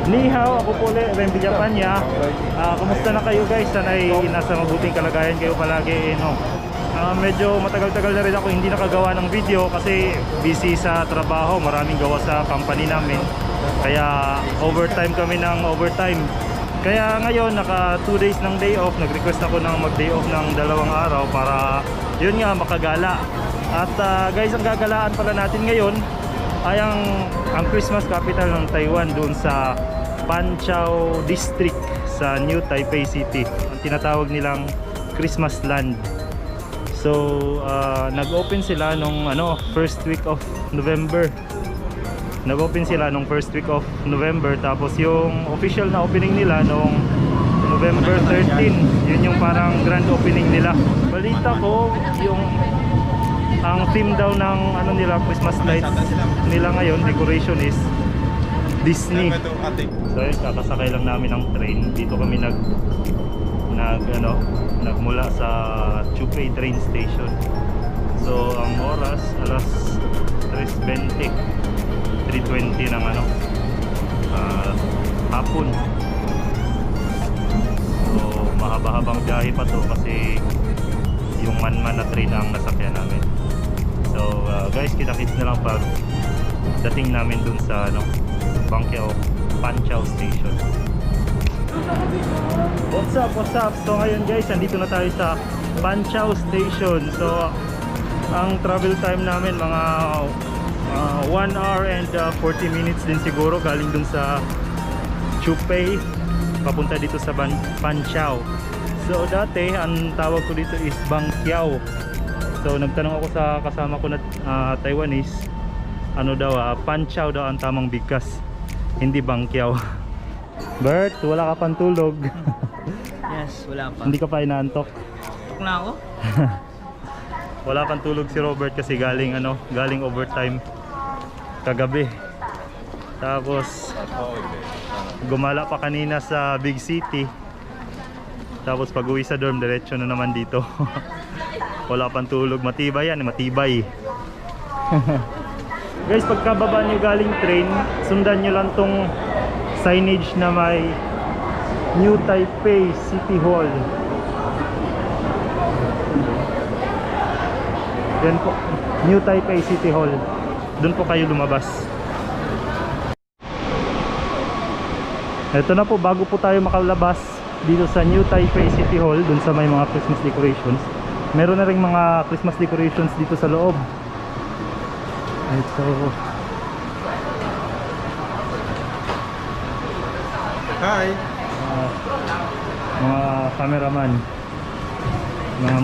Ni hao, ako po ulit, Rhem Japanya. Kumusta na kayo guys? Sana'y nasa mabuting kalagayan kayo palagi. No? Medyo matagal-tagal na rin ako hindi nakagawa ng video kasi busy sa trabaho. Maraming gawa sa company namin. Kaya overtime kami ng overtime. Kaya ngayon naka 2 days ng day off. Nag-request ako ng mag-day off ng 2 araw para yun nga makagala. At guys, ang gagalaan pala natin ngayon ay ang Christmas capital ng Taiwan, doon sa Banqiao district sa New Taipei City. Ang tinatawag nilang Christmasland. So nag-open sila nung first week of November. Nag-open sila nung first week of November, tapos yung official na opening nila nung November 13. Yun yung parang grand opening nila. Balita ko yung ang theme daw ng nila Christmas lights nila ngayon, decoration is Disney. So yun, kakasakay lang namin ng train. Dito kami nagmula sa Chupei train station. So ang oras alas 3:20 ng hapon. So mahaba-habang biyahe pa to kasi yung man-man na train ang nasakyan namin. So guys, kita-kits na lang pag dating namin dun sa Banqiao station. What's up? So ngayon guys, nandito na tayo sa Banqiao station. So ang travel time namin mga 1 hour and 40 minutes din siguro, galing dun sa Chupei papunta dito sa Banqiao. So dati ang tawag ko dito is Banqiao. So nagtanong ako sa kasama ko na Taiwanese, Banqiao daw ang tamang bigkas, hindi Banqiao. Bert, wala ka pang tulog? Yes, wala pa. Hindi ka pa inaantok? Tok na ako. Wala pang tulog si Robert kasi galing overtime kagabi. Tapos gumala pa kanina sa big city. Tapos pag uwi sa dorm, diretso na naman dito. Wala pang tulog, matibay yan, matibay. Guys, pagkababa nyo galing train, sundan nyo lang tong signage na may New Taipei City Hall. Yan po, New Taipei City Hall. Doon po kayo lumabas. Ito na po, bago po tayo makalabas dito sa New Taipei City Hall, dun sa may mga Christmas decorations. Meron na ring mga Christmas decorations dito sa loob. Ito. Hi! Mga cameraman, mga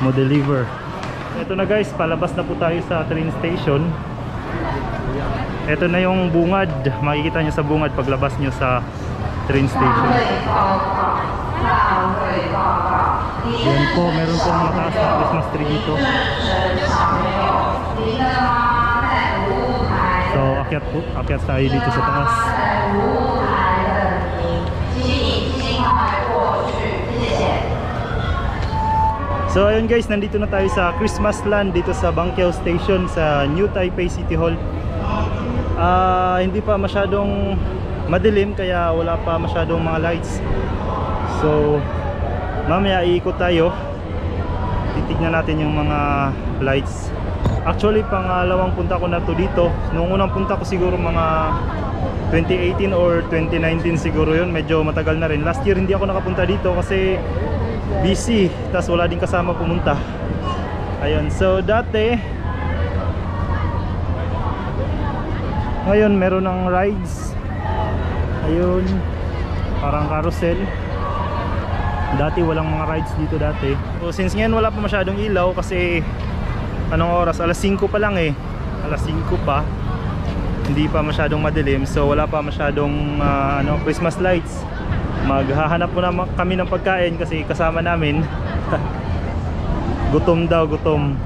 modeliver. Ito na guys, palabas na po tayo sa train station. Ito na yung bungad. Makikita nyo sa bungad paglabas nyo sa train station. Yan po, meron pong mataas na Christmas tree dito. So akyat tayo dito sa taas. So ayun guys, nandito na tayo sa Christmasland dito sa Banqiao Station sa New Taipei City Hall. Hindi pa masyadong madilim kaya wala pa masyadong mga lights. So mamaya iikot tayo, titignan natin yung mga lights. Actually pangalawang punta ko na to dito. Nung unang punta ko siguro mga 2018 or 2019 siguro yun, medyo matagal na rin. Last year hindi ako nakapunta dito kasi busy, tas wala din kasama pumunta. Ayun, so dati ngayon meron ng rides. Ayun, parang carousel. Dati walang mga rides dito dati. So since ngayon wala pa masyadong ilaw kasi anong oras? Alas 5 pa lang eh. Alas 5 pa. Hindi pa masyadong madilim. So wala pa masyadong Christmas lights. Maghahanap po na kami ng pagkain kasi kasama namin gutom daw, gutom.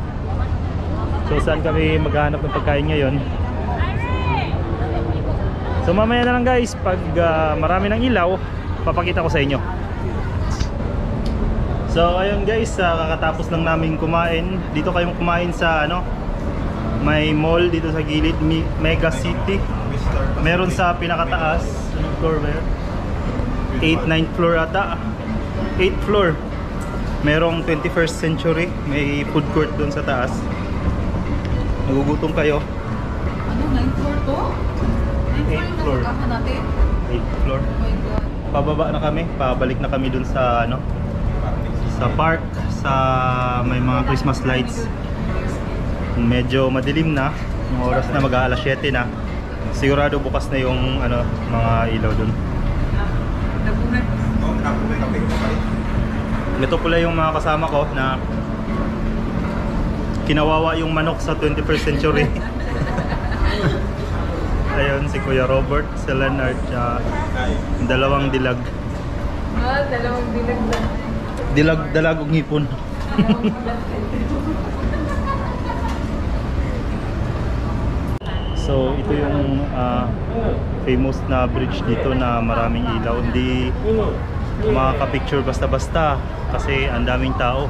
So saan kami maghahanap ng pagkain ngayon? So mamaya na lang guys, pag marami ng ilaw, papakita ko sa inyo. So ayun guys, kakatapos lang namin kumain. Dito kayong kumain sa may mall dito sa gilid, Mega City. Meron sa pinakataas, anong floor ba yun? 8th, 9th floor ata. 8th floor. Merong 21st century. May food court dun sa taas. Nagugutom kayo. Ano, 9th floor to? 8th floor. Natin? 8th floor. Oh my God. Pababa na kami. Pabalik na kami dun sa ano, sa park, sa may mga Christmas lights. Medyo madilim na. Yung oras na mag-aalas 7 na. Sigurado bukas na yung ano, mga ilaw dun. Ito pala yung mga kasama ko na kinawawa yung manok sa 21st century. Ayun, si Kuya Robert, si Leonard, dalawang dilag. Ah, dalawang dilag na. Dilag-dalag ug ngipon. So ito yung famous na bridge dito na maraming ilaw. Hindi makaka-picture basta-basta kasi ang daming tao.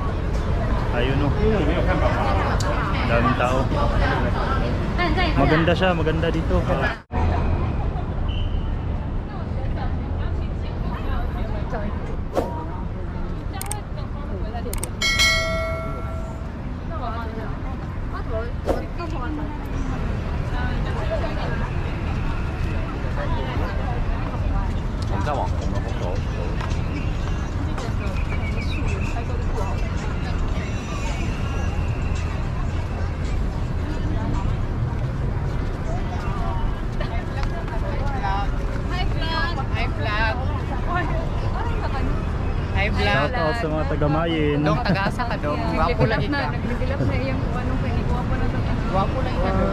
Ayun o. Daming tao. Maganda siya, maganda dito. Shout out sa mga taga-Mayin. Dong, taga-asa ka dong. Wapo lang ika. Nagligilap na iyang kung anong piniguha pa na ito. Wapo lang ika dong.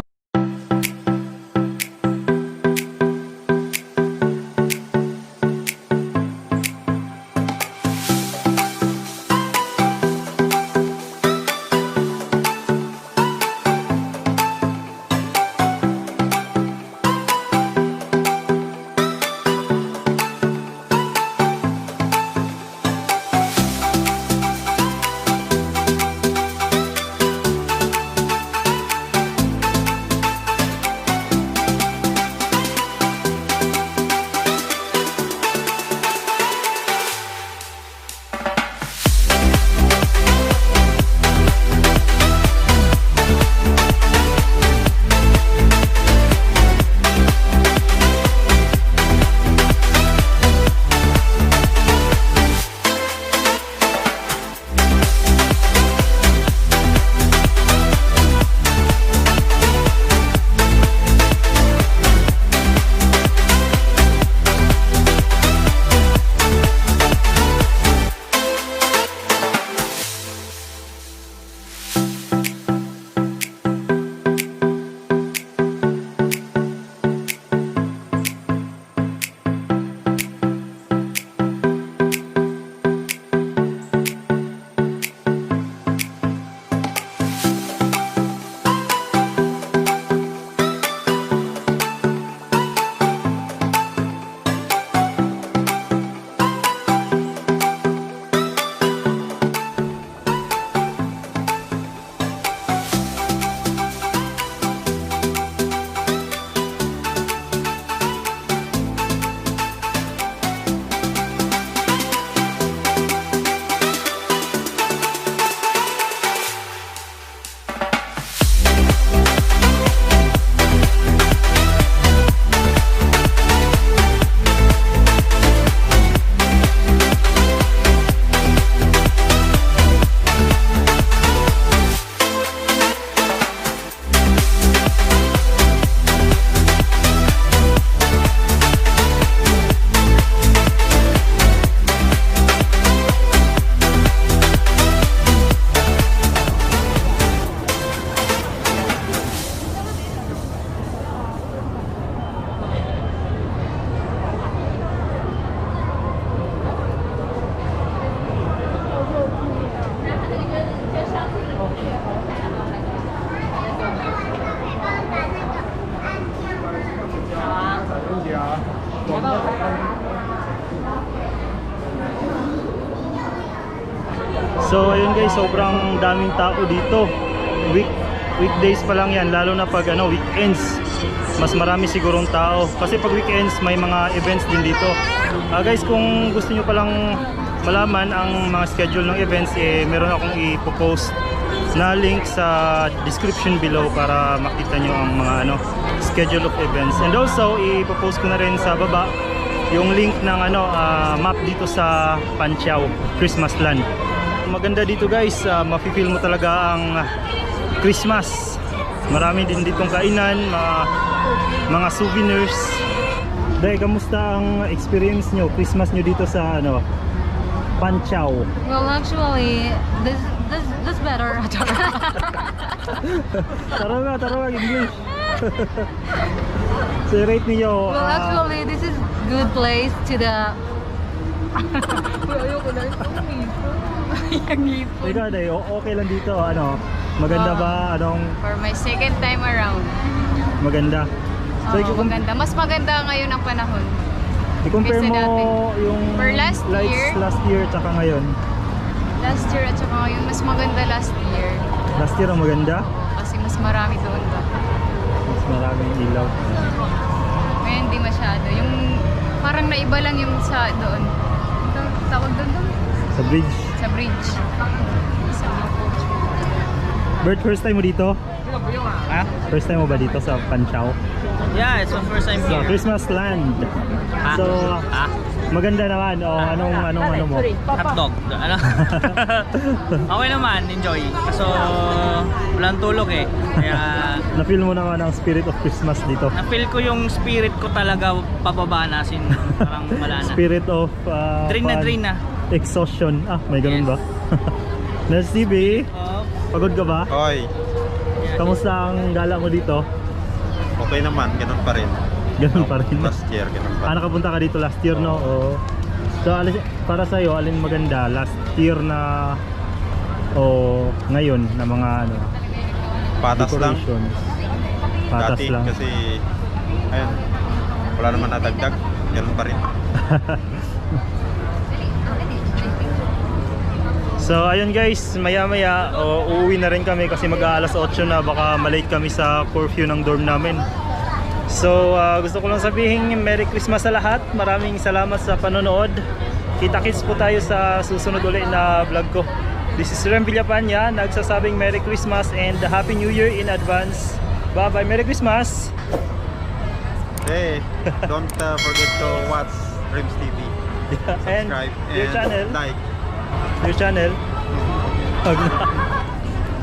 So ayun guys, sobrang daming tao dito. Weekdays pa lang yan, lalo na pag weekends. mas marami sigurong tao. Kasi pag weekends may mga events din dito. Guys, kung gusto nyo palang malaman ang mga schedule ng events, meron akong ipopost na link sa description below para makita nyo ang mga schedule of events. And also, ipopost ko na rin sa baba yung link ng map dito sa Banqiao, Christmasland. Maganda dito guys, mafe-feel mo talaga ang Christmas. Marami din ditong kainan, mga souvenirs. Day, kamusta ang experience nyo, Christmas nyo dito sa Banqiao? Well, actually, this better. Tara English. So rate niyo. Well, actually, this is good place to the... Ayoko na ito. Yung ngipon. Ikaw, Day, okay lang dito, maganda ba? For my second time around. Maganda. So, Maganda. Mas maganda ngayon ang panahon. i-compare Kaysa mo dati. yung For last lights year? last year tsaka ngayon. Last year at saka ngayon, mas maganda last year. Last year ang maganda. Kasi mas marami doon ba. Mas maraming ilaw. Ngayon hindi masyado. Yung parang naiba lang yung sa doon. Ito, tawag doon. Sa bridge. Sa bridge. Sa Bert, first time mo dito? Ha? First time mo ba dito sa Banqiao? Yeah, it's my first time Sa here. Christmasland. So, maganda naman. Anong mo? Hotdog. Ano? Okay naman, enjoy. Kaso, walang tulog eh. Kaya, Na-feel mo naman ang spirit of Christmas dito. na-feel ko yung spirit ko talaga pababa na. Sin, parang wala na. Spirit of Drain na. exhaustion. May ganun Yes. ba? Nels TV, Oh, pagod ka ba? Hoy, Kamusta ang gala mo dito? okay naman, ganun pa rin. Ganun pa rin. Last year, ganun pa rin. Nakapunta ka dito last year, no? Oo. So, para sa'yo, alin maganda? Last year na o ngayon na mga Patas lang. decorations? Patas Dati lang. kasi, ayun, wala naman nadagdag, ganun pa rin. So ayun guys, maya maya uuwi na rin kami kasi mag-aalas 8 na, baka malate kami sa curfew ng dorm namin. So gusto ko lang sabihin Merry Christmas sa lahat. Maraming salamat sa panonood. Kita-kits po tayo sa susunod ulit na vlog ko. This is Rhem nagsasabing Merry Christmas and Happy New Year in advance. Bye bye, Merry Christmas. Hey, don't forget to watch Rhems TV. And Subscribe your and channel. like. Your channel.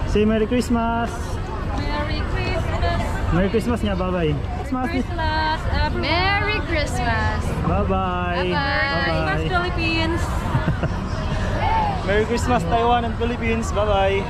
Say Merry Christmas. Merry Christmas. Merry Christmas niya, bye-bye. Christmas. Christmas, everyone. Merry Christmas! Bye-bye. Christmas, Philippines. Merry Christmas Taiwan and Philippines. Bye-bye.